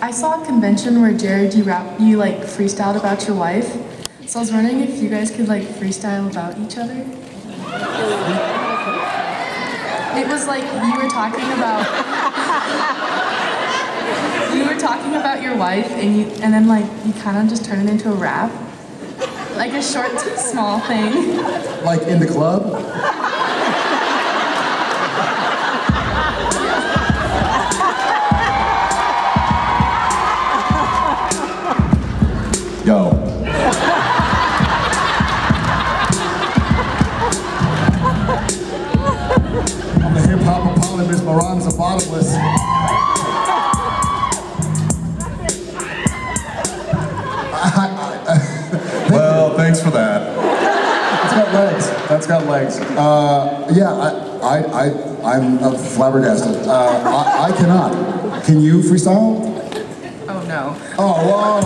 I saw a convention where Jared, you like freestyled about your wife. So I was wondering if you guys could like freestyle about each other. It was like you were talking about your wife, and then like you kind of just turned it into a rap, like a short, small thing. Like in the club? Yo. I'm the hip-hop Apollo, Miss Moran's a bottomless. Well, thanks for that. It's got legs. That's got legs. I'm flabbergasted. I cannot. Can you freestyle? Oh no. Oh, whoa.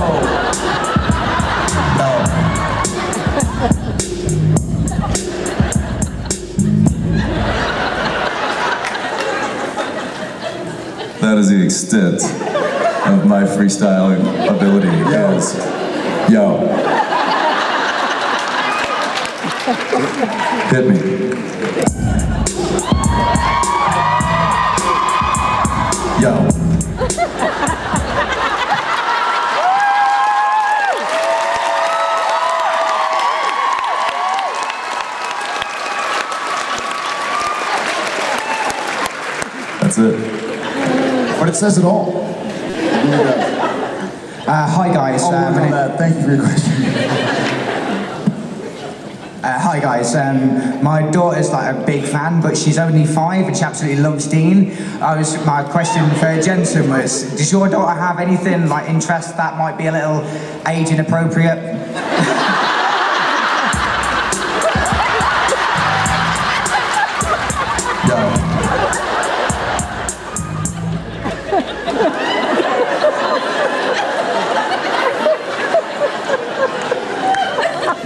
No. That is the extent of my freestyling ability. Yes. Yo. Hit me. Yo. That's it. But it says it all. Hi guys. Thank you for your question. Hi guys. My daughter's like a big fan, but she's only 5 and she absolutely loves Dean. My question for Jensen was, does your daughter have anything like interests that might be a little age inappropriate?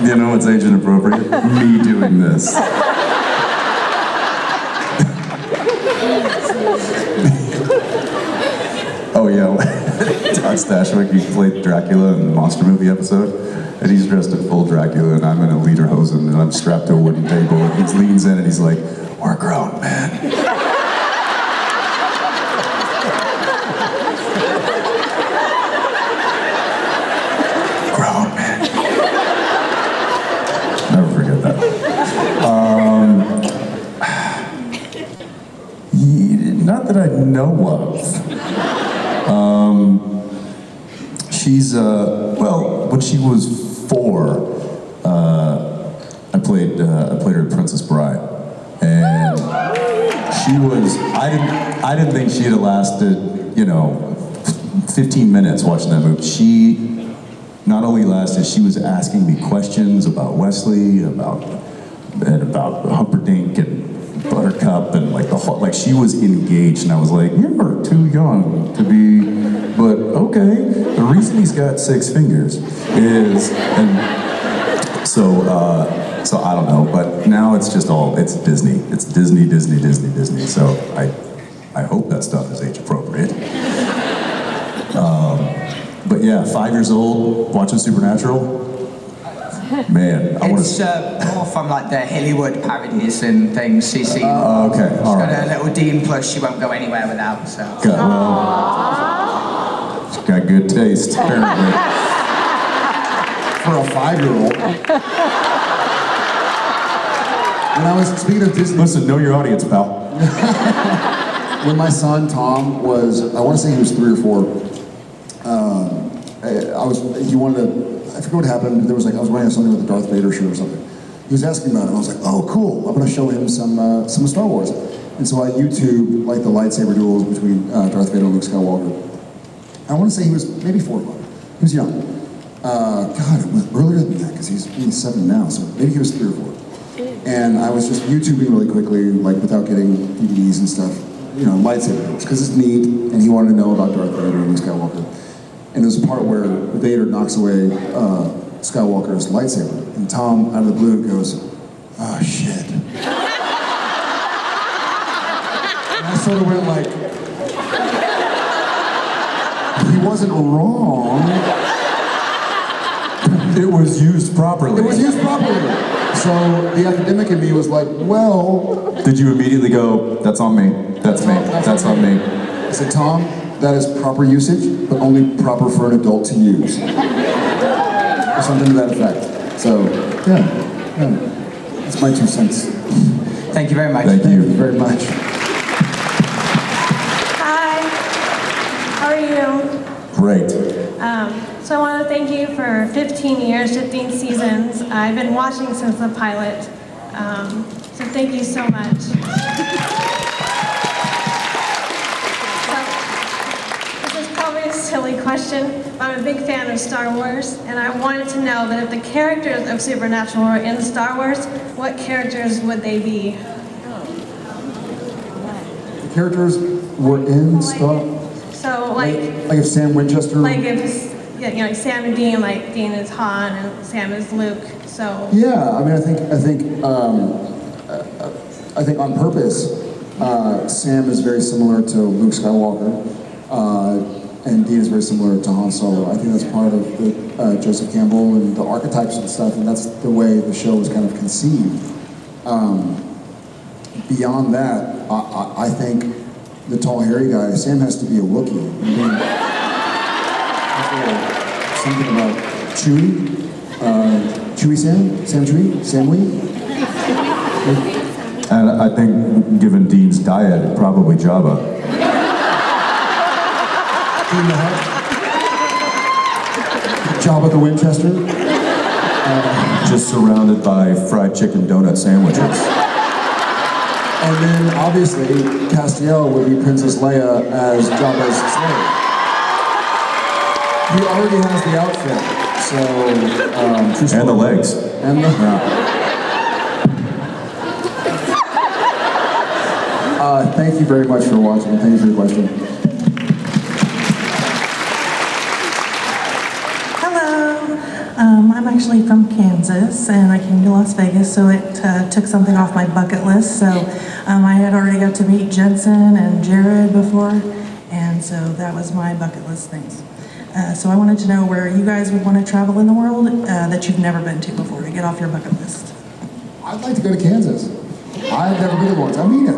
You know what's age inappropriate? Me doing this. Oh yeah, Todd Stashwick, he played Dracula in the Monster Movie episode, and he's dressed in full Dracula, and I'm in a lederhosen, and I'm strapped to a wooden table, and he leans in and he's like, "We're grown, man." Grown, man. Never forget that. Not that I know of. She's, well, when she was 4, I played her Princess Bride. And she was, I didn't think she had lasted, 15 minutes watching that movie. She not only lasted, she was asking me questions about Wesley, about Humperdinck and Buttercup and like the whole, like she was engaged, and I was like, you're too young to be, but okay. The reason he's got 6 fingers is, and so I don't know, but now it's just all, it's Disney. It's Disney. So I hope that stuff is age appropriate. But yeah, 5 years old, watching Supernatural. Man, It's more from like the Hollywood parodies and things she's seen. Okay, all right. She's got a little Dean plus she won't go anywhere without, so. She's got good taste, apparently. For a 5-year-old. When I was, speaking of Disney. Listen, know your audience, pal. When my son, Tom, was, I want to say he was 3 or 4, he wanted to, I forget what happened, there was like, I was wearing something with a Darth Vader shirt or something. He was asking about it, and I was like, oh, cool, I'm going to show him some Star Wars. And so I YouTube, like, the lightsaber duels between Darth Vader and Luke Skywalker. I want to say he was maybe 4 or 5. He was young. God, it was earlier than that, because he's 7 now, so maybe he was 3 or 4. And I was just YouTubing really quickly, like, without getting DVDs and stuff, lightsaber duels, because it's neat, and he wanted to know about Darth Vader and Luke Skywalker. And there's a part where Vader knocks away Skywalker's lightsaber, and Tom, out of the blue, goes, "Oh shit!" And I sort of went like, he wasn't wrong. It was used properly. It was used properly. So the academic in me was like, well. Did you immediately go, that's on me, that's me, that's on me? I said, Tom, that is proper usage, but only proper for an adult to use. Or something to that effect. So, yeah. That's my 2 cents. Thank you very much. Thank Thank you. you very much. Hi, how are you? Great. So I want to thank you for 15 years, 15 seasons. I've been watching since the pilot, so thank you so much. So, this is probably a silly question, but I'm a big fan of Star Wars, and I wanted to know that if the characters of Supernatural were in Star Wars, what characters would they be? The characters were in Star. So like Like if Sam Winchester. like if like Sam and Dean, like Dean is Han and Sam is Luke. So Yeah, I mean, I think on purpose, Sam is very similar to Luke Skywalker, and Dean is very similar to Han Solo. I think that's part of the Joseph Campbell and the archetypes and stuff, and that's the way the show was kind of conceived. Beyond that, I think the tall, hairy guy, Sam has to be a Wookiee. I mean, something about Chewie. Chewie Sam? Sam Chewie? Sam Wee? And I think, given Dean's diet, probably Jabba. Dean the Hutt? Jabba the Winchester? Just surrounded by fried chicken donut sandwiches. And then, obviously, Castiel would be Princess Leia as Jabba's slave. He already has the outfit, so... true story. And the legs. And the... Thank you very much for watching. Thank you for your question. Hello. I'm actually from Kansas, and I came to Las Vegas, so it took something off my bucket list. So I had already got to meet Jensen and Jared before, and so that was my bucket list things. So I wanted to know where you guys would want to travel in the world that you've never been to before to get off your bucket list. I'd like to go to Kansas. I've never been there once. I mean it.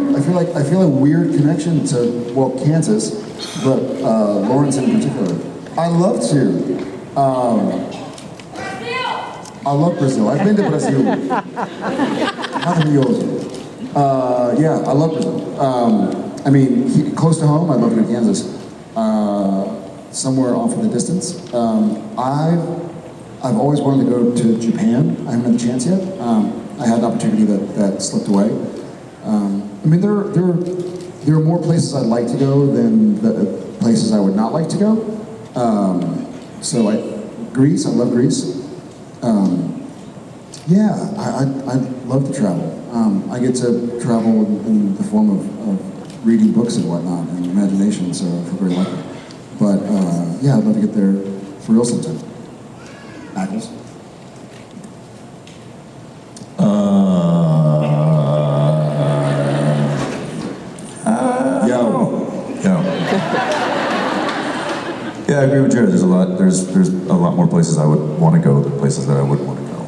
I feel a weird connection to, well, Kansas, but Lawrence in particular. I love to. I love Brazil. I've been to Brazil. Maravilhoso. Yeah, I love Brazil. I mean, close to home, I'd love to go to Kansas. Somewhere off in the distance. I've always wanted to go to Japan. I haven't had the chance yet. I had an opportunity that slipped away. I mean, there are more places I'd like to go than the places I would not like to go. Greece, I love Greece. Yeah, I'd love to travel. I get to travel in the form of reading books and whatnot, and imagination, so I feel very lucky. But yeah, I'd love to get there for real sometime. Apples? Yeah, I agree with Jared. There's a lot more places I would want to go than places that I wouldn't want to go.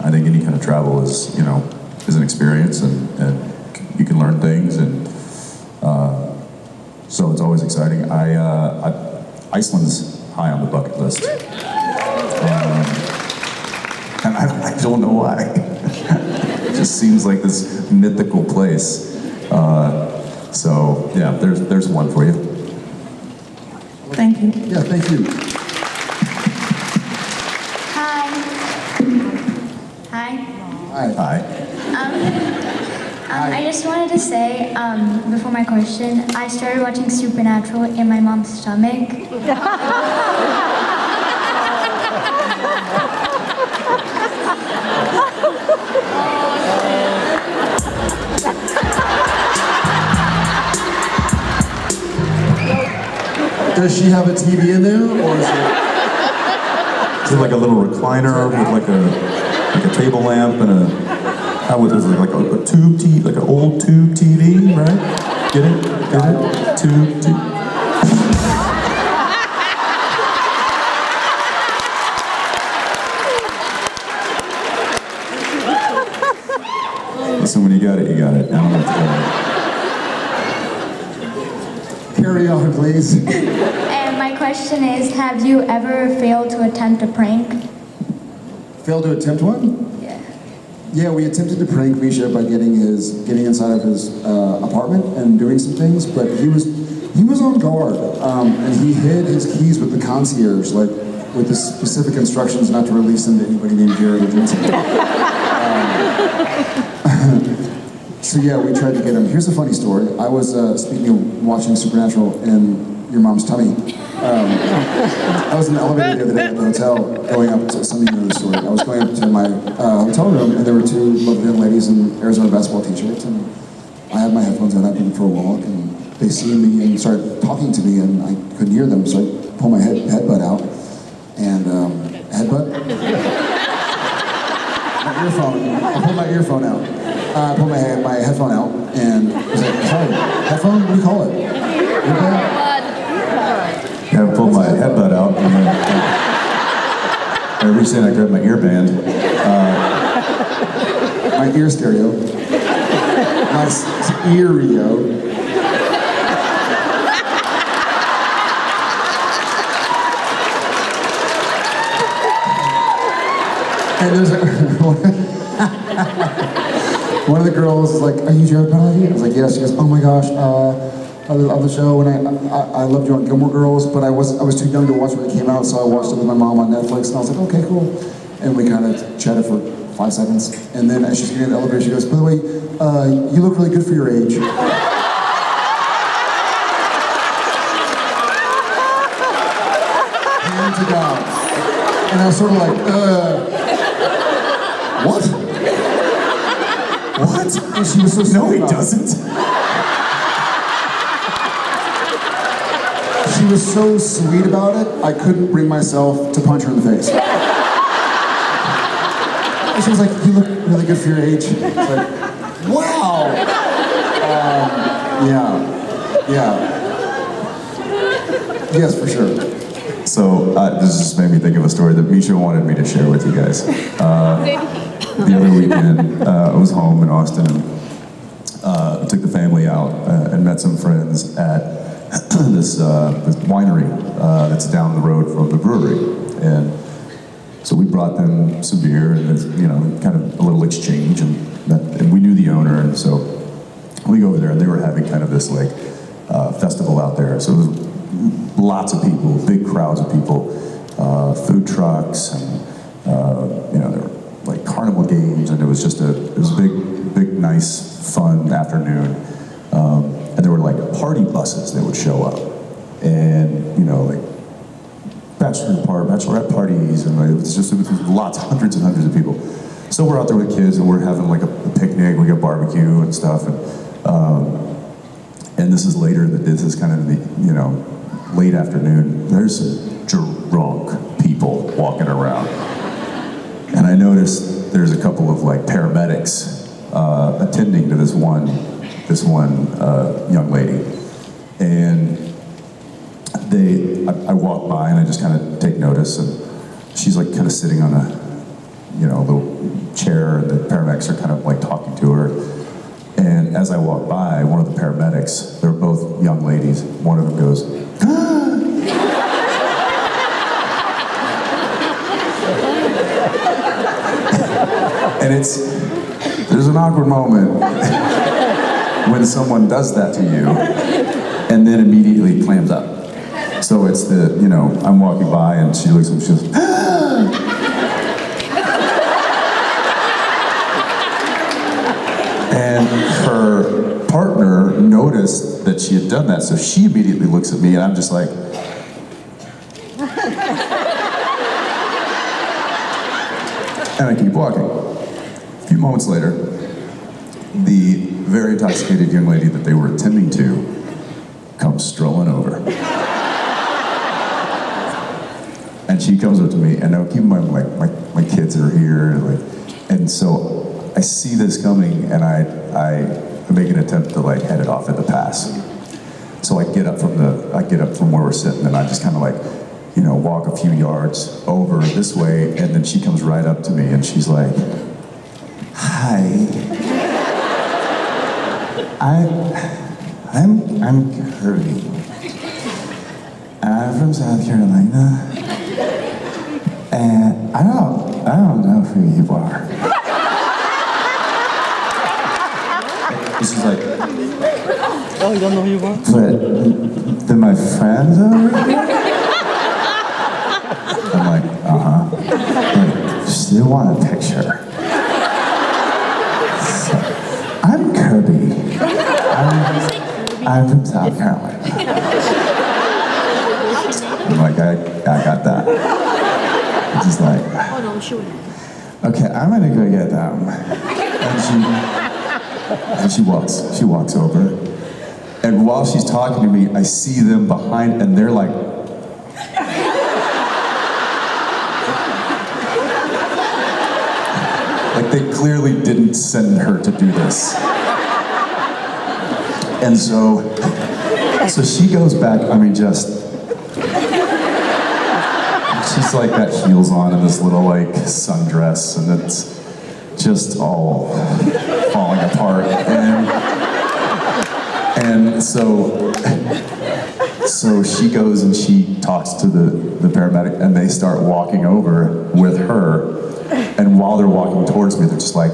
I think any kind of travel is an experience, and you can learn things, and so it's always exciting. Iceland's high on the bucket list, and I don't know why. It just seems like this mythical place. So yeah, there's one for you. Thank you. Yeah, thank you. Hi. Hi. Hi. I just wanted to say, before my question, I started watching Supernatural in my mom's stomach. Does she have a TV in there, or is Is it like a little recliner with like a table lamp and how is it like a tube TV, like an old tube TV, right? Get it? Tube TV. got it, you got it. I don't know what to Carry on, please. And my question is, have you ever failed to attempt a prank? Failed to attempt one? Yeah. Yeah, we attempted to prank Misha by getting inside of his apartment and doing some things, but he was on guard, and he hid his keys with the concierge, like with the specific instructions not to release them to anybody named Jared or Jensen. So yeah, we tried to get him. Here's a funny story. I was speaking of watching Supernatural in your mom's tummy. I was in the elevator the other day at the hotel, going up to, some of you know the story. I was going up to my hotel room, and there were two lovely young ladies in Arizona basketball t-shirts, and I had my headphones on, I've been for a walk, and they see me and started talking to me, and I couldn't hear them, so I pulled my headbutt out, and headbutt? My earphone. I pulled my earphone out. I pulled my headphone out, and I was like, sorry, headphone? What do you call it? Earbud? Yeah, I pulled my headbutt out, and then I reached in, I grabbed my earband. My ear stereo. My stereo. And there's one of the girls is like, "Are you Jared Penalty?" I was like, "Yes." She goes, "Oh my gosh, I love the show, and I loved you on Gilmore Girls, but I was too young to watch when it came out, so I watched it with my mom on Netflix." And I was like, "Okay, cool." And we kind of chatted for 5 seconds, and then as she's getting in the elevator, she goes, "By the way, you look really good for your age." Hand to God. And I was sort of like, what? What? And she was so sweet. No, he about it. doesn't. She was so sweet about it, I couldn't bring myself to punch her in the face. And she was like, "You look really good for your age." I was like, wow. Yeah. Yes, for sure. So this just made me think of a story that Misha wanted me to share with you guys. The other weekend, I was home in Austin and took the family out and met some friends at this winery that's down the road from the brewery. And so we brought them some beer and kind of a little exchange, and we knew the owner, and so we go over there, and they were having kind of this like festival out there. So it was lots of people, big crowds of people, food trucks, and there were like carnival games, and it was a big, nice, fun afternoon. And there were like party buses that would show up, and like bachelorette parties, and it was hundreds and hundreds of people. So we're out there with kids, and we're having like a picnic. We got barbecue and stuff, and this is later. This is kind of the late afternoon. There's some drunk people walking around, and I noticed there's a couple of like paramedics attending to this one young lady, and I walk by and I just kind of take notice, and she's like kind of sitting on a little chair, and the paramedics are kind of like talking to her. And as I walk by, one of the paramedics, they're both young ladies, one of them goes, and there's an awkward moment when someone does that to you and then immediately clams up. So it's I'm walking by and she looks at me, she goes, and her partner noticed that she had done that, so she immediately looks at me, and I'm just like, and I keep walking. A few moments later, the very intoxicated young lady that they were attending to comes strolling over. And she comes up to me, and now keep in mind, my kids are here, and so I see this coming, and I make an attempt to like head it off at the pass. So I get up from where we're sitting, and I just kind of like, walk a few yards over this way, and then she comes right up to me, and she's like, "Hi." I'm Kirby. I'm from South Carolina. And I don't know who you are. She's like, Oh, you don't know who you are? But they're my friends over here? I'm like, Like, still want a picture. So, I'm Kirby. I'm from South Carolina. I'm like, I got that. It's just like, okay, I'm gonna go get them. And she walks over. And while she's talking to me, I see them behind, and they're like, they clearly didn't send her to do this. And so she goes back, she's like got heels on and this little like sundress, and it's just all falling apart. And so she goes and she talks to the paramedic, and they start walking over with her. And while they're walking towards me, they're just like,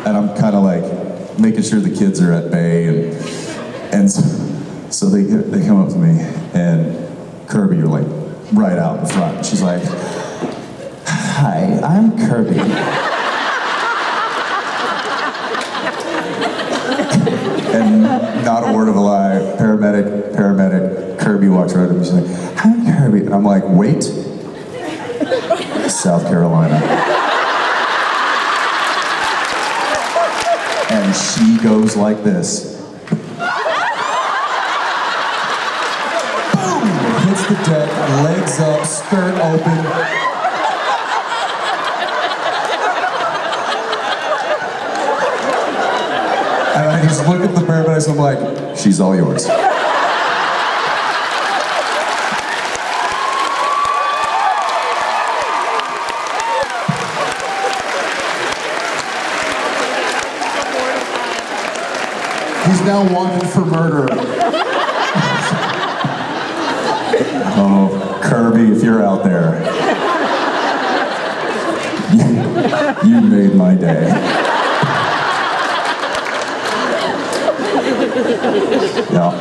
and I'm kind of like making sure the kids are at bay, and so they come up to me, and Kirby, you're like right out in front. She's like, Hi, I'm Kirby. and not a word of a lie, paramedic, Kirby walks right up to me. She's like, I'm Kirby. and I'm like, wait, South Carolina. And she goes like this. Boom! Hits the deck, legs up, skirt open. And I just look at the paramedics, I'm like, she's all yours. He's now wanted for murder. Oh, Kirby, if you're out there, you made my day. Yeah.